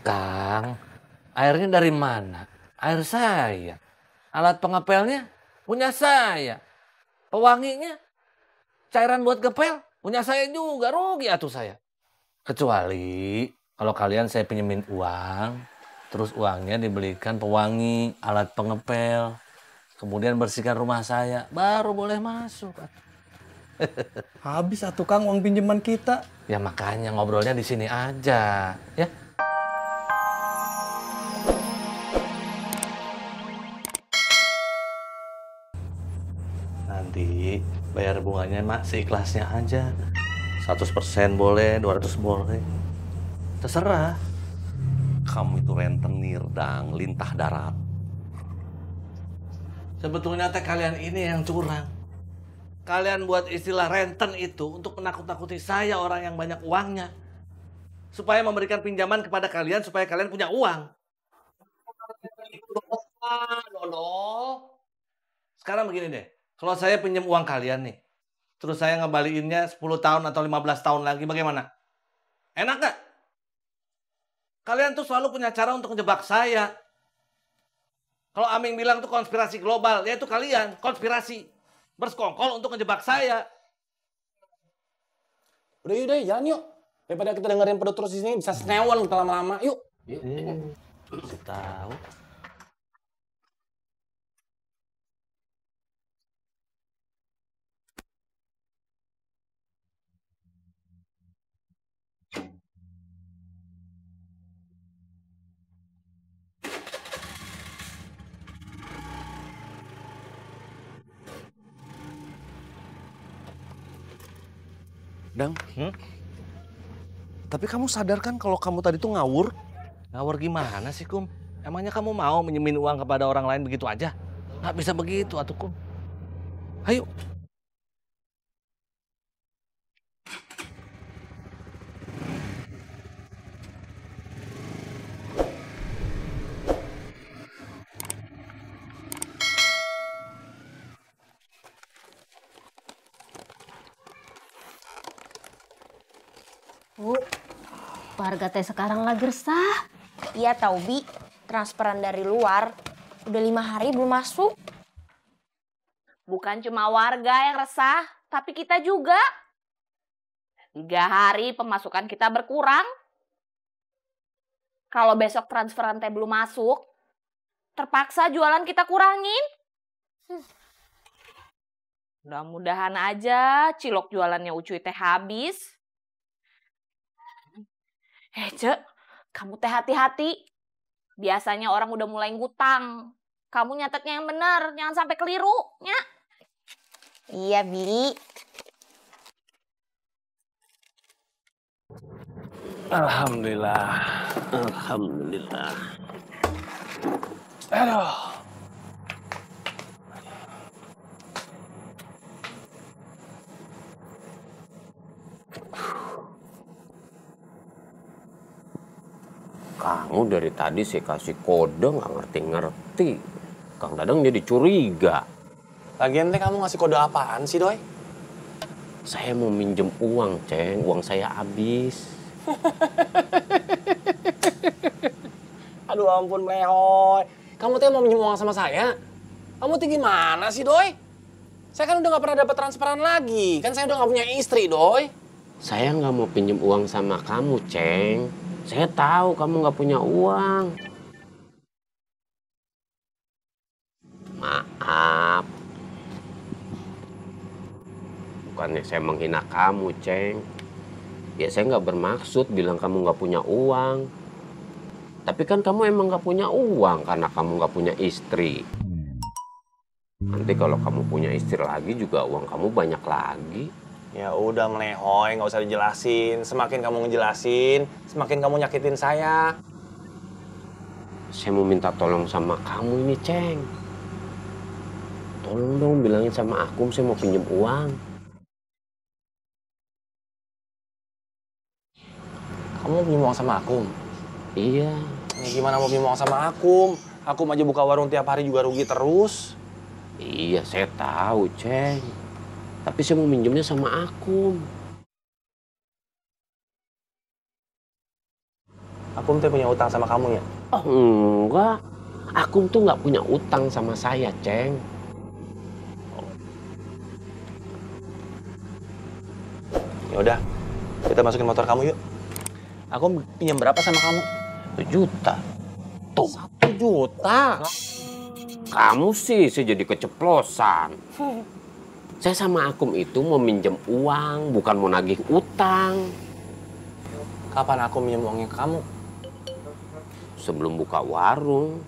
Kang, airnya dari mana? Air saya. Alat pengepelnya punya saya. Pewanginya, cairan buat ngepel punya saya juga. Rugi atuh saya. Kecuali kalau kalian saya pinjemin uang, terus uangnya dibelikan pewangi, alat pengepel, kemudian bersihkan rumah saya, baru boleh masuk. Habis atuh Kang uang pinjaman kita. Ya makanya ngobrolnya di sini aja, ya. Nanti bayar bunganya mak seikhlasnya aja. 100% boleh, 200 boleh. Terserah. Kamu itu rentenir, Dang, lintah darat. Sebetulnya teh kalian ini yang curang. Kalian buat istilah renten itu untuk menakut-nakuti saya, orang yang banyak uangnya. Supaya memberikan pinjaman kepada kalian supaya kalian punya uang. Dodol. Sekarang begini deh. Kalau saya pinjam uang kalian nih. Terus saya ngembaliinnya 10 tahun atau 15 tahun lagi, bagaimana? Enak gak? Kalian tuh selalu punya cara untuk menjebak saya. Kalau Aming bilang tuh konspirasi global, ya itu kalian, konspirasi. Bersekongkol untuk ngejebak saya. Udah, jalan yuk. Daripada kita dengerin pedut terus di sini bisa senewan kita lama-lama. Yuk. Tahu. Dang, tapi kamu sadar kan kalau kamu tadi tuh ngawur? Ngawur gimana sih, Kum? Emangnya kamu mau minjemin uang kepada orang lain begitu aja? Nggak bisa begitu, atuh, Kum. Ayo. Bu, warga teh sekarang lagi resah. Iya tahu Bi, transferan dari luar udah 5 hari belum masuk. Bukan cuma warga yang resah, tapi kita juga. 3 hari pemasukan kita berkurang. Kalau besok transferan teh belum masuk, terpaksa jualan kita kurangin. Mudah-mudahan aja cilok jualannya Ucuy teh habis. Cek, kamu teh hati-hati. Biasanya orang udah mulai ngutang. Kamu nyatetnya yang benar, jangan sampai keliru, ya. Iya Bi. Alhamdulillah. Aduh. Kamu dari tadi saya kasih kode nggak ngerti-ngerti. Kang Dadang jadi curiga. Lagian teh kamu ngasih kode apaan sih, Doi? Saya mau minjem uang, Ceng. Uang saya habis. Aduh ampun, melehoy. Kamu teh mau minjem uang sama saya? Kamu teh gimana sih, Doi? Saya kan udah nggak pernah dapat transferan lagi. Kan saya udah nggak punya istri, Doi. Saya nggak mau pinjem uang sama kamu, Ceng. Saya tahu kamu nggak punya uang. Maaf. Bukannya saya menghina kamu, Ceng. Ya saya nggak bermaksud bilang kamu nggak punya uang. Tapi kan kamu emang nggak punya uang karena kamu nggak punya istri. Nanti kalau kamu punya istri lagi juga uang kamu banyak lagi. Ya udah melehoy, nggak usah dijelasin. Semakin kamu ngejelasin, semakin kamu nyakitin saya. Saya mau minta tolong sama kamu ini, Ceng. Tolong dong bilangin sama Akum saya mau pinjem uang. Kamu mau pinjem uang sama Akum? Iya. Ya gimana mau pinjem uang sama Akum? Akum aja buka warung tiap hari juga rugi terus. Iya, saya tahu, Ceng. Tapi saya mau minjemnya sama Akum. Akum tuh punya utang sama kamu ya? Oh enggak, Akum tuh nggak punya utang sama saya, Ceng. Ya udah, kita masukin motor kamu yuk. Akum pinjam berapa sama kamu? 1 juta. Tuh, 1 juta? kamu sih saya jadi keceplosan. Saya sama Akum itu mau minjem uang, bukan mau nagih utang. Kapan aku minjem uangnya ke kamu? Sebelum buka warung.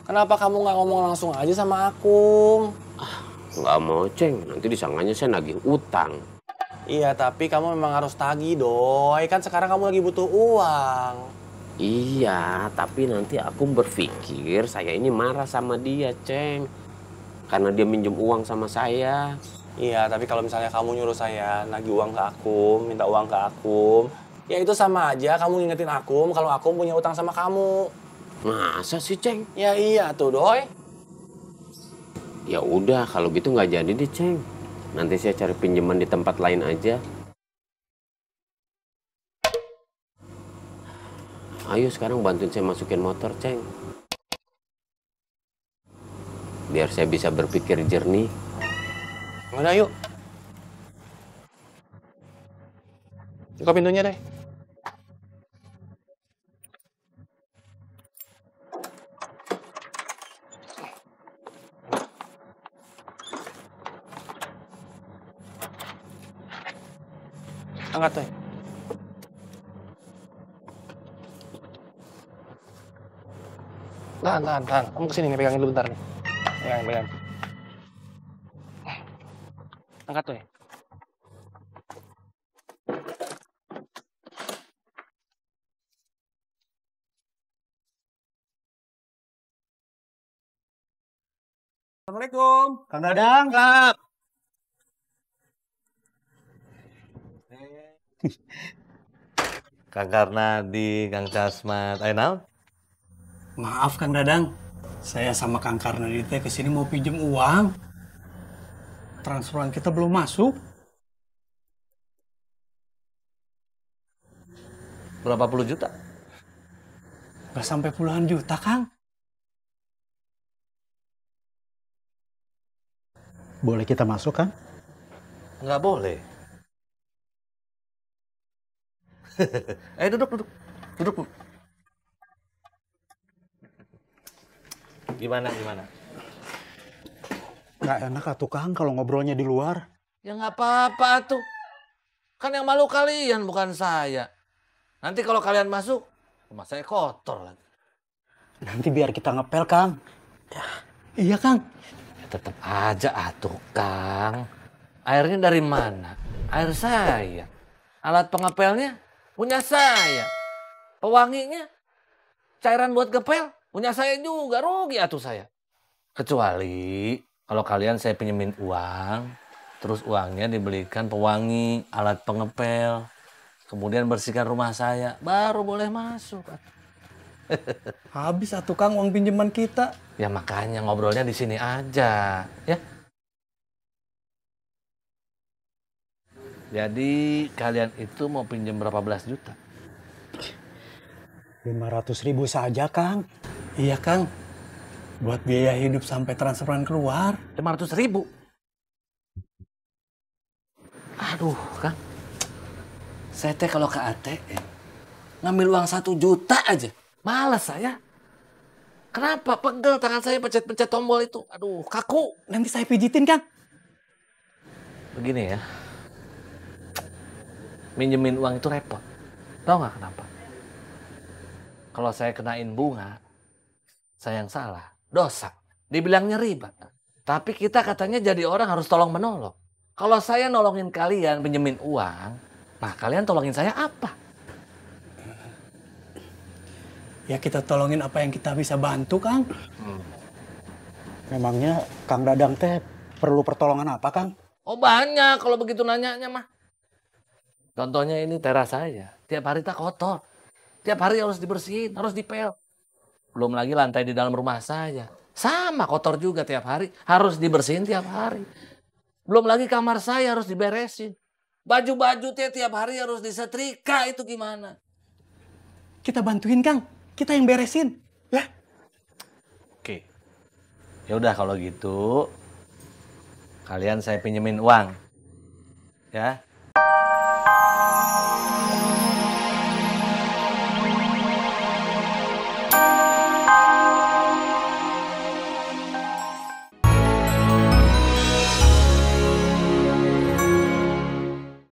Kenapa kamu nggak ngomong langsung aja sama Akum? Nggak mau, Ceng. Nanti disangkanya saya nagih utang. Iya, tapi kamu memang harus tagih, Doi. Kan sekarang kamu lagi butuh uang. Iya, tapi nanti Akum berpikir saya ini marah sama dia, Ceng. Karena dia minjem uang sama saya. Iya, tapi kalau misalnya kamu nyuruh saya nagih uang ke Akum, minta uang ke Akum, ya itu sama aja kamu ngingetin Akum kalau Akum punya utang sama kamu. Masa sih, Ceng? Ya iya tuh, Doi. Ya udah, kalau gitu nggak jadi deh, Ceng. Nanti saya cari pinjaman di tempat lain aja. Ayo sekarang bantuin saya masukin motor, Ceng. Biar saya bisa berpikir jernih. Udah yuk. Buka pintunya deh. Angkat deh. Tahan. Kamu kesini nih, pegangin dulu bentar nih. Pegang. Angkat tuh ya. Assalamualaikum. Kang Dadang. Kak. Kang Karnadi, Kang Casmat, ayo naon? Maaf Kang Dadang, saya sama Kang Karnadi teh kesini mau pinjem uang. Transferan kita belum masuk. Berapa puluh juta? Gak sampai puluhan juta, Kang. Boleh kita masuk, Kang? Nggak boleh. Ayo duduk. Gimana? Gak enak atuh, Kang, kalau ngobrolnya di luar. Ya nggak apa-apa tuh. Kan yang malu kalian, bukan saya. Nanti kalau kalian masuk, rumah saya kotor lagi. Nanti biar kita ngepel, Kang. Ya. Iya, Kang. Ya, tetap aja atuh, Kang. Airnya dari mana? Air saya. Alat pengepelnya punya saya. Pewanginya, cairan buat ngepel punya saya juga. Rugi atuh saya. Kecuali kalau kalian saya pinjemin uang, terus uangnya dibelikan pewangi, alat pengepel, kemudian bersihkan rumah saya, baru boleh masuk. Habis atuh, Kang, uang pinjaman kita. Ya makanya ngobrolnya di sini aja, ya. Jadi kalian itu mau pinjam berapa belas juta? 500.000 saja, Kang. Iya, Kang. Buat biaya hidup sampai transferan keluar. 500.000? Aduh, Kang. Saya teh kalau ke ATM, ngambil uang 1 juta aja. Malas saya. Kenapa? Pegel tangan saya pencet-pencet tombol itu. Aduh, kaku. Nanti saya pijitin, Kang. Begini ya. Minjemin uang itu repot. Tahu nggak kenapa? Kalau saya kenain bunga, saya yang salah. Dosa. Dibilangnya riba. Tapi kita katanya jadi orang harus tolong menolong. Kalau saya nolongin kalian pinjemin uang, nah kalian tolongin saya apa? Ya kita tolongin apa yang kita bisa bantu, Kang. Memangnya Kang Dadang teh perlu pertolongan apa, Kang? Oh banyak kalau begitu nanyanya mah. Contohnya ini teras saya. Tiap hari tak kotor. Tiap hari harus dibersihin, harus dipel. Belum lagi lantai di dalam rumah saya. Sama kotor juga tiap hari. Harus dibersihin tiap hari. Belum lagi kamar saya harus diberesin. Baju-baju tiap hari harus disetrika. Itu gimana? kita bantuin Kang. Kita yang beresin. Ya. Oke. Ya udah kalau gitu kalian saya pinjemin uang. Ya.